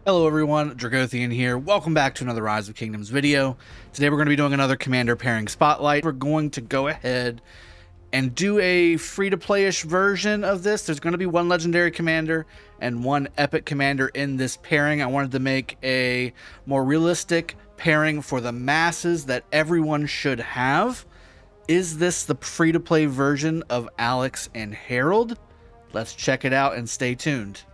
Hello everyone, Dragothien here. Welcome back to another Rise of Kingdoms video. Today we're going to be doing another commander pairing spotlight. We're going to go ahead and do a free-to-play-ish version of this. There's going to be one legendary commander and one epic commander in this pairing. I wanted to make a more realistic pairing for the masses that everyone should have. Is this the free-to-play version of Alex and Harald? Let's check it out and stay tuned.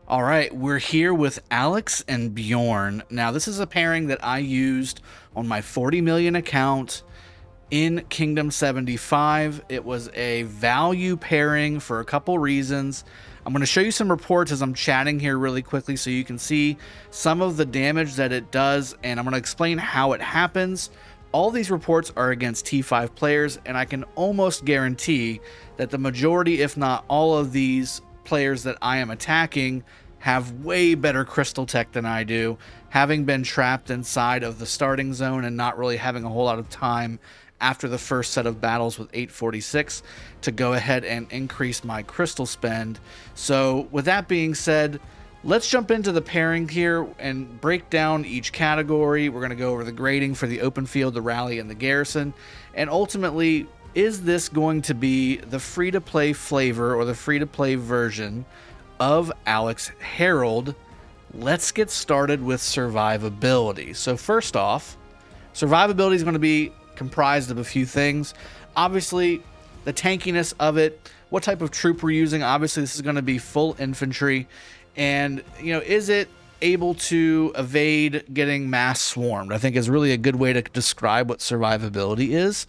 All right, we're here with Alex and Bjorn. Now, this is a pairing that I used on my 40 million account in Kingdom 75. It was a value pairing for a couple reasons. I'm going to show you some reports as I'm chatting here really quickly so you can see some of the damage that it does, and I'm going to explain how it happens. All these reports are against T5 players, and I can almost guarantee that the majority, if not all of these players that I am attacking have way better crystal tech than I do, having been trapped inside of the starting zone and not really having a whole lot of time after the first set of battles with 846 to go ahead and increase my crystal spend. So with that being said, let's jump into the pairing here and break down each category. We're going to go over the grading for the open field, the rally, and the garrison, and ultimately, is this going to be the free-to-play flavor or the free-to-play version of Alex Harald? Let's get started with survivability. So first off, survivability is going to be comprised of a few things. Obviously, the tankiness of it, what type of troop we're using. Obviously, this is going to be full infantry. And, you know, is it able to evade getting mass swarmed? I think is really a good way to describe what survivability is.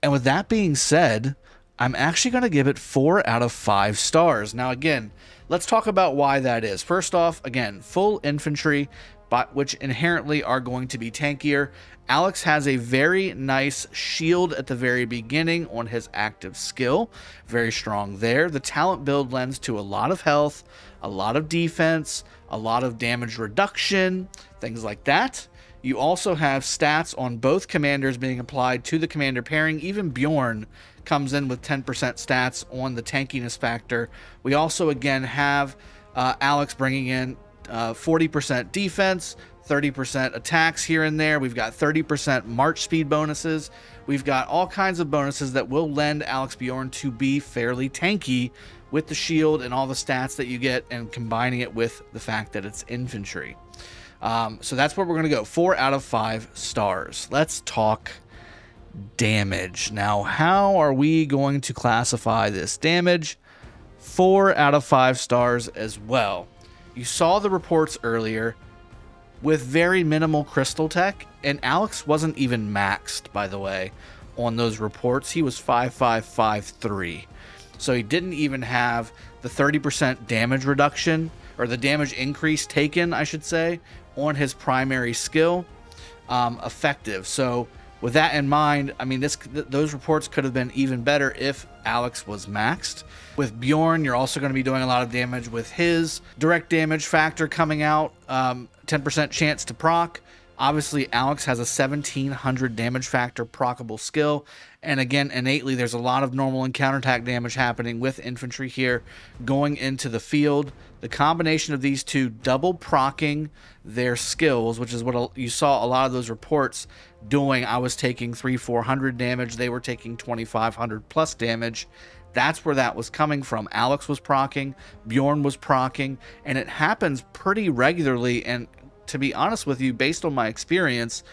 And with that being said, I'm actually going to give it 4 out of 5 stars. Now, again, let's talk about why that is. First off, again, full infantry, but which inherently are going to be tankier. Alex has a very nice shield at the very beginning on his active skill. Very strong there. The talent build lends to a lot of health, a lot of defense, a lot of damage reduction, things like that. You also have stats on both commanders being applied to the commander pairing. Even Bjorn comes in with 10% stats on the tankiness factor. We also, again, have Alex bringing in 40% defense, 30% attacks here and there. We've got 30% march speed bonuses. We've got all kinds of bonuses that will lend Alex Bjorn to be fairly tanky with the shield and all the stats that you get, and combining it with the fact that it's infantry. So that's where we're going to go. 4 out of 5 stars. Let's talk damage. Now, how are we going to classify this damage? 4 out of 5 stars as well. You saw the reports earlier with very minimal crystal tech, and Alex wasn't even maxed, by the way, on those reports. He was 5553. So he didn't even have the 30% damage reduction, or the damage increase taken, I should say, on his primary skill effective. So with that in mind, I mean, those reports could have been even better if Alex was maxed. With Bjorn, you're also going to be doing a lot of damage with his direct damage factor coming out, 10% chance to proc. Obviously, Alex has a 1700 damage factor proccable skill. And again, innately, there's a lot of normal and counterattack damage happening with infantry here going into the field. The combination of these two double proccing their skills, which is what you saw a lot of those reports doing. I was taking 300-400 damage. They were taking 2500 plus damage. That's where that was coming from. Alex was proccing, Bjorn was proccing, and it happens pretty regularly. And to be honest with you, based on my experience,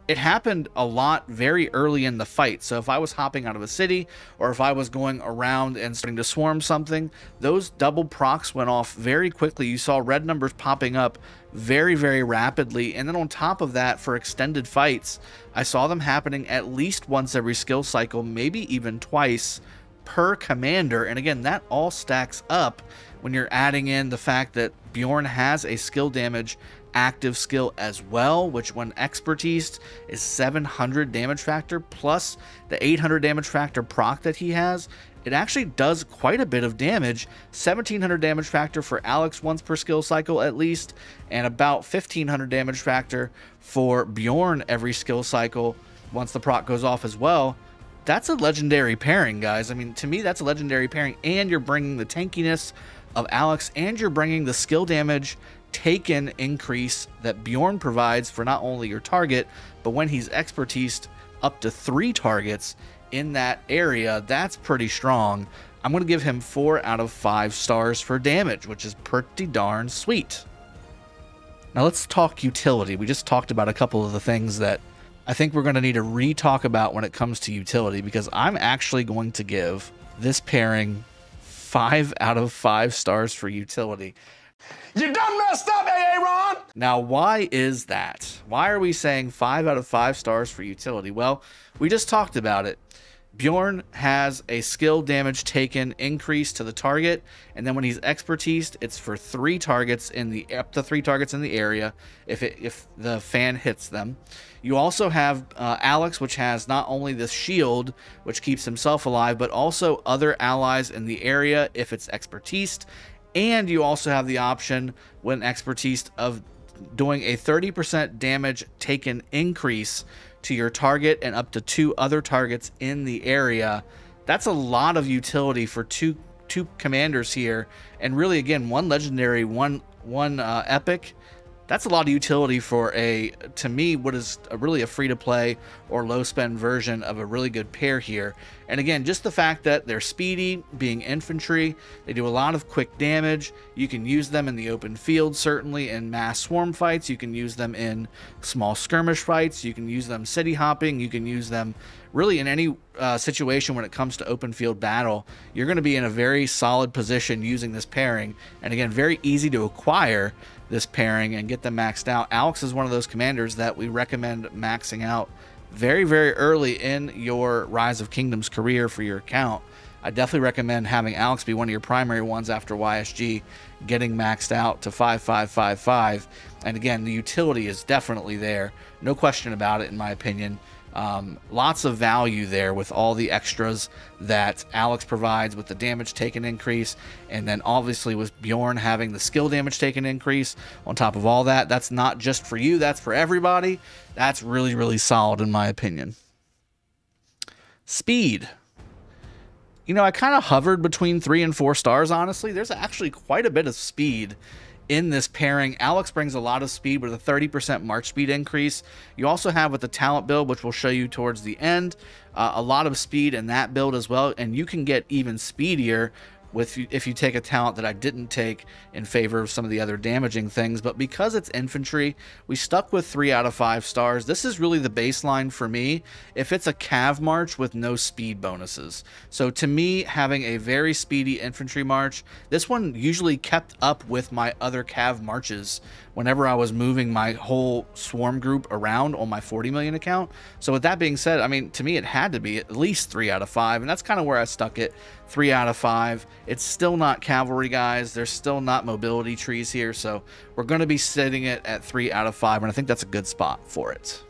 it happened a lot very early in the fight. So if I was hopping out of a city, or if I was going around and starting to swarm something, those double procs went off very quickly. You saw red numbers popping up very, very rapidly. And then on top of that, for extended fights, I saw them happening at least once every skill cycle, maybe even twice per commander. And again, that all stacks up when you're adding in the fact that Bjorn has a skill damage active skill as well, which when expertise is 700 damage factor plus the 800 damage factor proc that he has. It actually does quite a bit of damage. 1700 damage factor for Alex once per skill cycle at least, and about 1500 damage factor for Bjorn every skill cycle once the proc goes off as well. that's a legendary pairing, guys. I mean, to me, that's a legendary pairing, and you're bringing the tankiness of Alex, and you're bringing the skill damage taken increase that Bjorn provides for not only your target, but when he's expertised up to 3 targets in that area. That's pretty strong. I'm going to give him 4 out of 5 stars for damage, which is pretty darn sweet. Now let's talk utility. We just talked about a couple of the things that I think we're going to need to re-talk about when it comes to utility, because I'm actually going to give this pairing 5 out of 5 stars for utility. You done messed up, Aaron! Now, why is that? Why are we saying 5 out of 5 stars for utility? Well, we just talked about it. Bjorn has a skill damage taken increase to the target, and then when he's expertised, it's for 3 targets in the up to 3 targets in the area if the fan hits them. You also have Alex, which has not only this shield, which keeps himself alive, but also other allies in the area if it's expertised. And you also have the option, when expertised, of doing a 30% damage taken increase to your target and up to 2 other targets in the area. That's a lot of utility for two commanders here, and really, again, 1 legendary, one epic. That's a lot of utility for to me, what is really a free-to-play or low-spend version of a really good pair here. And again, just the fact that they're speedy, being infantry, they do a lot of quick damage. You can use them in the open field, certainly in mass swarm fights. You can use them in small skirmish fights. You can use them city hopping. You can use them really in any situation when it comes to open field battle. You're going to be in a very solid position using this pairing. And again, very easy to acquire this pairing and get them maxed out. Alex is one of those commanders that we recommend maxing out very, very early in your Rise of Kingdoms career for your account. I definitely recommend having Alex be one of your primary ones after YSG, getting maxed out to 5555. And again, the utility is definitely there. No question about it, in my opinion. Lots of value there with all the extras that Alex provides with the damage taken increase, and then obviously with Bjorn having the skill damage taken increase on top of all that. That's not just for you, that's for everybody. That's really, really solid in my opinion. Speed. You know, I kind of hovered between 3 and 4 stars, honestly. There's actually quite a bit of speed in this pairing. Alex brings a lot of speed with a 30% march speed increase. You also have with the talent build, which we'll show you towards the end, a lot of speed in that build as well, and you can get even speedier if you take a talent that I didn't take in favor of some of the other damaging things. But because it's infantry, we stuck with 3 out of 5 stars. This is really the baseline for me if it's a cav march with no speed bonuses. So to me, having a very speedy infantry march, this one usually kept up with my other cav marches whenever I was moving my whole swarm group around on my 40 million account. So with that being said, I mean, to me, it had to be at least 3 out of 5, and that's kind of where I stuck it. 3 out of 5. It's still not cavalry, guys. There's still not mobility trees here, so we're going to be setting it at 3 out of 5, and I think that's a good spot for it.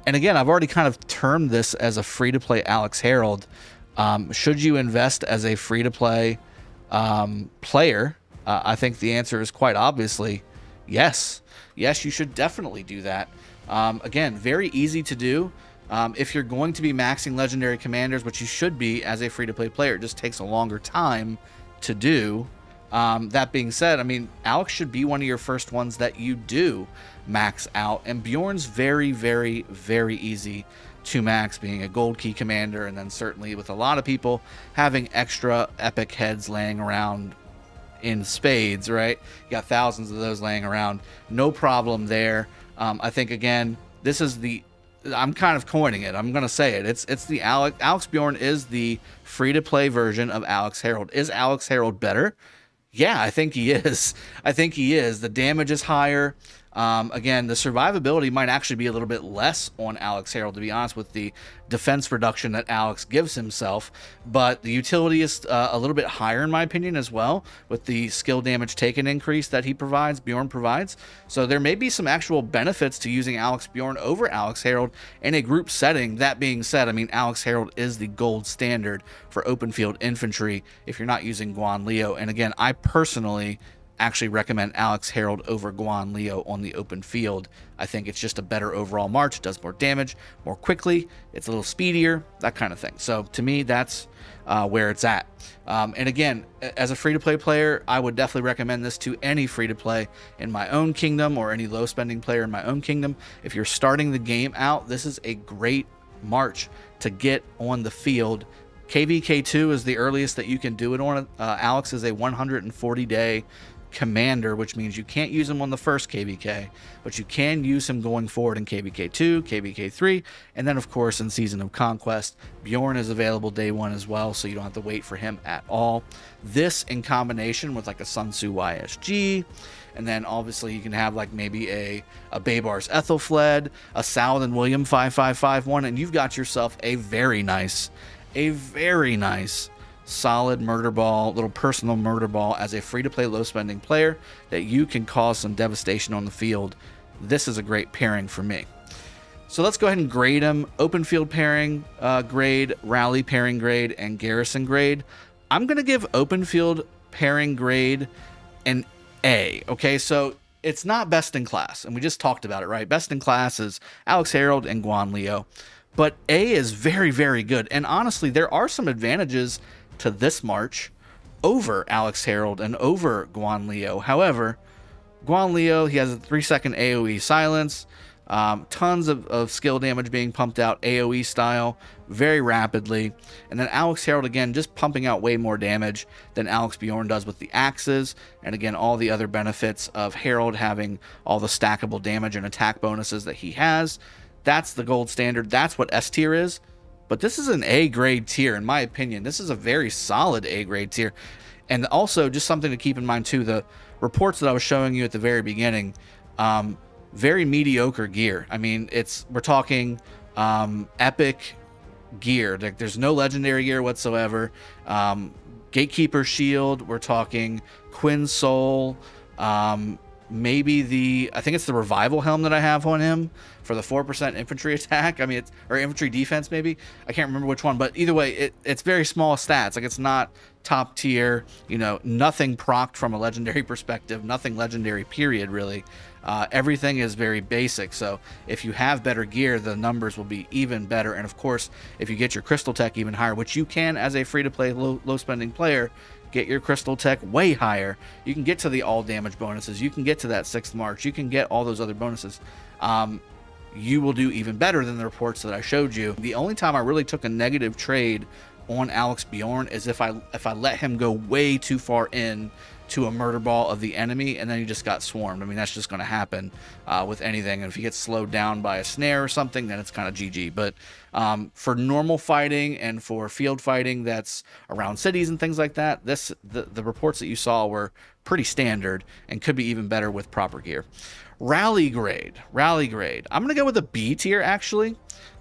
And again, I've already kind of termed this as a free-to-play Alex Harald. Should you invest as a free-to-play player? I think the answer is quite obviously yes. Yes, you should definitely do that. Again, very easy to do. If you're going to be maxing legendary commanders, which you should be as a free-to-play player, it just takes a longer time to do. That being said, I mean, Alex should be one of your first ones that you do max out, and Bjorn's very, very, very easy to max, being a gold key commander, and then certainly with a lot of people having extra epic heads laying around in spades, right? You got thousands of those laying around. No problem there. I think, again, this is I'm kind of coining it. I'm going to say it. It's the Alex Bjorn is the free-to-play version of Alex Harald. Is Alex Harald better? Yeah, I think he is. I think he is. The damage is higher. Again, the survivability might actually be a little bit less on Alex Harald, to be honest, with the defense reduction that Alex gives himself, but the utility is a little bit higher in my opinion as well, with the skill damage taken increase that Bjorn provides. So there may be some actual benefits to using Alex Bjorn over Alex Harald in a group setting. That being said, I mean, Alex Harald is the gold standard for open field infantry if you're not using Guan Leo. And again, I personally actually recommend Alex Harald over Guan Leo on the open field. I think it's just a better overall march. It does more damage more quickly. It's a little speedier, that kind of thing. So to me, that's where it's at. And again, as a free-to-play player, I would definitely recommend this to any free-to-play in my own kingdom or any low-spending player in my own kingdom. If you're starting the game out, this is a great march to get on the field. KVK2 is the earliest that you can do it on. Alex is a 140-day commander, which means you can't use him on the first KVK, but you can use him going forward in KVK2, KVK3, and then of course in Season of Conquest. Bjorn is available day one as well, so you don't have to wait for him at all. This in combination with like a Sun Tzu YSG, and then obviously you can have like maybe a Babar's Ethelfled, a Saladin William 5551, and you've got yourself a very nice solid murder ball, little personal murder ball as a free-to-play low-spending player that you can cause some devastation on the field. This is a great pairing for me. So let's go ahead and grade them. Open field pairing grade, rally pairing grade, and garrison grade. I'm going to give open field pairing grade an A. Okay, so it's not best in class, and we just talked about it, right? Best in class is Alex Harald and Guan Leo. But A is very, very good. And honestly, there are some advantages to this march over Alex Harald and over Guan Leo. However, Guan Leo, he has a 3-second AoE silence, tons of skill damage being pumped out AoE style very rapidly. And then Alex Harald, again, just pumping out way more damage than Alex Bjorn does with the axes. And again, all the other benefits of Harald having all the stackable damage and attack bonuses that he has. That's the gold standard. That's what S tier is. But this is an A grade tier, in my opinion. This is a very solid A grade tier. And also, just something to keep in mind too, the reports that I was showing you at the very beginning, very mediocre gear. I mean, we're talking epic gear. There's no legendary gear whatsoever. Gatekeeper shield. We're talking Quinn Soul. Maybe I think it's the revival helm that I have on him for the 4% infantry attack. I mean, or infantry defense maybe. I can't remember which one, but either way, it's very small stats. Like, it's not top tier, you know, nothing procced from a legendary perspective, nothing legendary period really. Everything is very basic. So if you have better gear, the numbers will be even better. And of course, if you get your crystal tech even higher, which you can as a free-to-play low spending player, get your crystal tech way higher, you can get to the all damage bonuses, you can get to that 6th march, you can get all those other bonuses. You will do even better than the reports that I showed you. The only time I really took a negative trade on Alex Bjorn is if I let him go way too far in to a murder ball of the enemy and then he just got swarmed. I mean, that's just going to happen with anything. And if he gets slowed down by a snare or something, then it's kind of GG. But for normal fighting and for field fighting that's around cities and things like that, the reports that you saw were pretty standard and could be even better with proper gear. Rally grade. I'm going to go with a B tier, actually.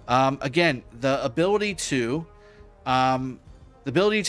Again, the ability to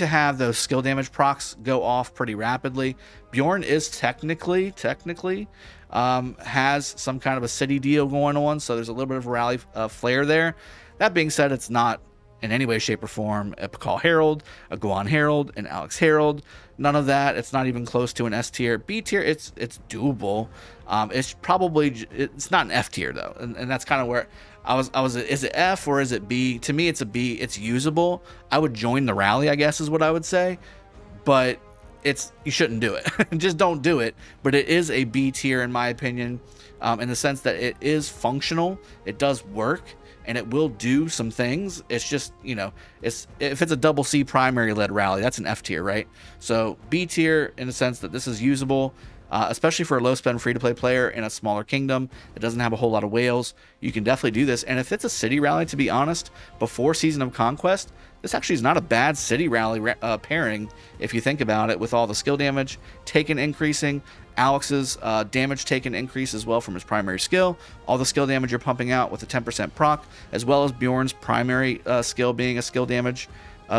have those skill damage procs go off pretty rapidly. Bjorn is technically has some kind of a city deal going on, so there's a little bit of a rally flair there. That being said, it's not in any way, shape, or form a Pakal Harald, a Guan Harald, an Alex Harald. None of that. It's not even close to an S tier. B tier, it's doable. It's not an F tier though, and that's kind of where I was. Is it F or is it B? To me, it's a B. It's usable. I would join the rally, I guess, is what I would say. But you shouldn't do it. Just don't do it. But it is a B tier in my opinion, in the sense that it is functional. It does work. And it will do some things. It's just, you know, if it's a double C primary led rally, that's an F tier, right? So B tier in the sense that this is usable, especially for a low spend free to play player in a smaller kingdom that doesn't have a whole lot of whales. You can definitely do this. And if it's a city rally, to be honest, before Season of Conquest, this actually is not a bad city rally pairing if you think about it, with all the skill damage taken increasing, Alex's damage taken increase as well from his primary skill, all the skill damage you're pumping out with a 10% proc, as well as Bjorn's primary skill being a skill damage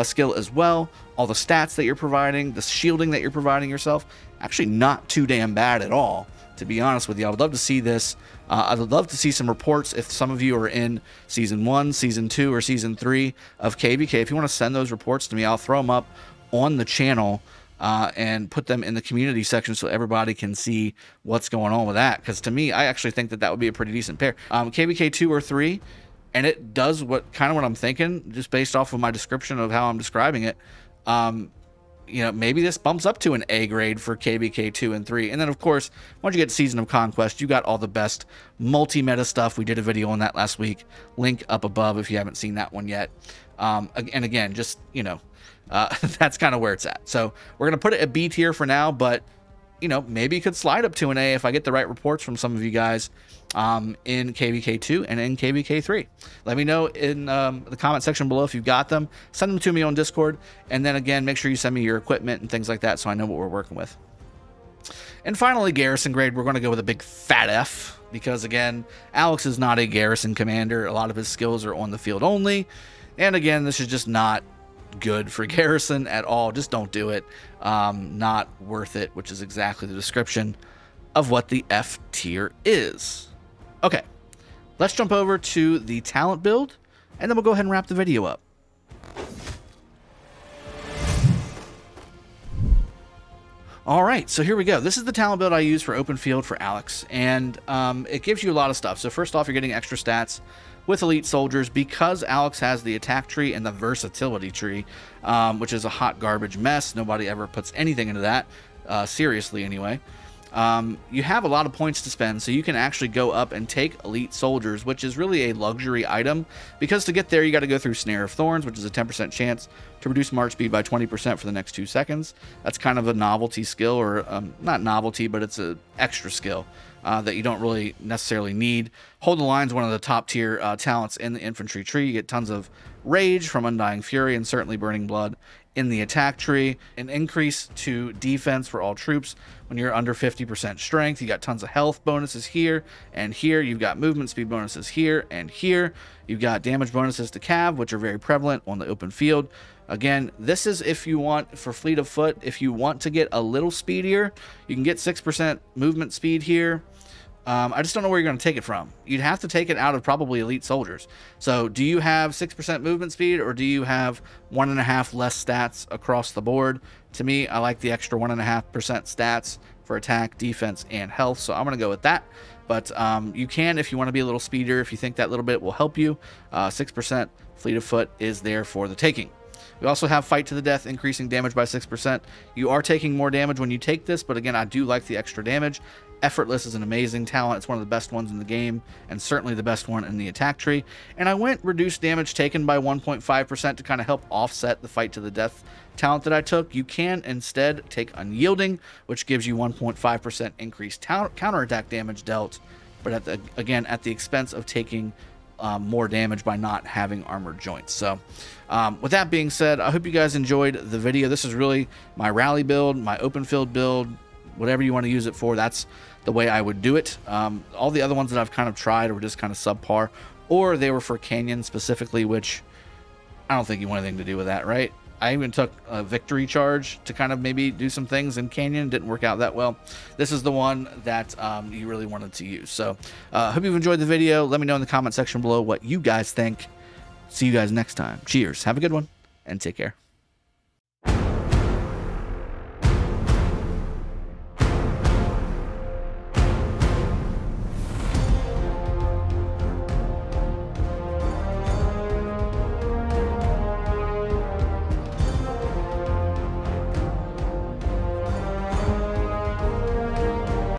skill as well, all the stats that you're providing, the shielding that you're providing yourself, actually not too damn bad at all, to be honest with you. I would love to see this. I would love to see some reports if some of you are in Season 1, Season 2, or Season 3 of KVK. If you want to send those reports to me, I'll throw them up on the channel and put them in the community section so everybody can see what's going on with that. Because to me, I actually think that would be a pretty decent pair. KVK 2 or 3, and it does what I'm thinking, just based off of my description of how I'm describing it. You know, maybe this bumps up to an A grade for KVK 2 and 3. And then, of course, once you get Season of Conquest, you got all the best multi-meta stuff. We did a video on that last week. Link up above if you haven't seen that one yet. And again, just, you know, that's kind of where it's at. So we're going to put it at B tier for now, but, you know, maybe it could slide up to an A if I get the right reports from some of you guys in KVK 2 and in KVK 3. Let me know in the comment section below if you've got them. Send them to me on Discord, and then again, make sure you send me your equipment and things like that so I know what we're working with. And finally, garrison grade, we're going to go with a big fat F, because again, Alex is not a garrison commander. A lot of his skills are on the field only, and again, this is just not good for garrison at all. Just don't do it. Not worth it, which is exactly the description of what the F tier is. Okay, let's jump over to the talent build, and then we'll go ahead and wrap the video up. All right, so here we go. This is the talent build I use for open field for Alex, and it gives you a lot of stuff. So first off, you're getting extra stats with elite soldiers because Alex has the attack tree and the versatility tree, which is a hot garbage mess. Nobody ever puts anything into that, seriously anyway. You have a lot of points to spend, so you can actually go up and take elite soldiers, which is really a luxury item, because to get there you got to go through Snare of Thorns, which is a 10% chance to reduce march speed by 20% for the next 2 seconds. That's kind of a novelty skill, or not novelty, but it's an extra skill that you don't really necessarily need. Hold the Line's one of the top tier talents in the infantry tree. You get tons of rage from Undying Fury and certainly Burning Blood in the attack tree. An increase to defense for all troops when you're under 50% strength. You got tons of health bonuses here and here. You've got movement speed bonuses here and here. You've got damage bonuses to cav, which are very prevalent on the open field. Again, this is if you want, for fleet of foot, if you want to get a little speedier, you can get 6% movement speed here. I just don't know where you're going to take it from. You'd have to take it out of probably elite soldiers. So do you have 6% movement speed, or do you have 1.5 less stats across the board? To me, I like the extra 1.5% stats for attack, defense, and health. So I'm going to go with that. But you can, if you want to be a little speedier, if you think that little bit will help you, 6% fleet of foot is there for the taking. We also have Fight to the Death, increasing damage by 6%. You are taking more damage when you take this, but again, I do like the extra damage. Effortless is an amazing talent. It's one of the best ones in the game, and certainly the best one in the attack tree. And I went reduced damage taken by 1.5% to kind of help offset the Fight to the Death talent that I took. You can instead take Unyielding, which gives you 1.5% increased counterattack damage dealt, but again, at the expense of taking more damage by not having armored joints. So with that being said, I hope you guys enjoyed the video. This is really my rally build, my open field build, whatever you want to use it for. That's the way I would do it. All the other ones that I've kind of tried were just kind of subpar, or they were for Canyon specifically, which I don't think you want anything to do with that, right? I even took a victory charge to kind of maybe do some things in Canyon. Didn't work out that well. This is the one that you really wanted to use. So hope you've enjoyed the video. Let me know in the comment section below what you guys think. See you guys next time. Cheers. Have a good one, and take care.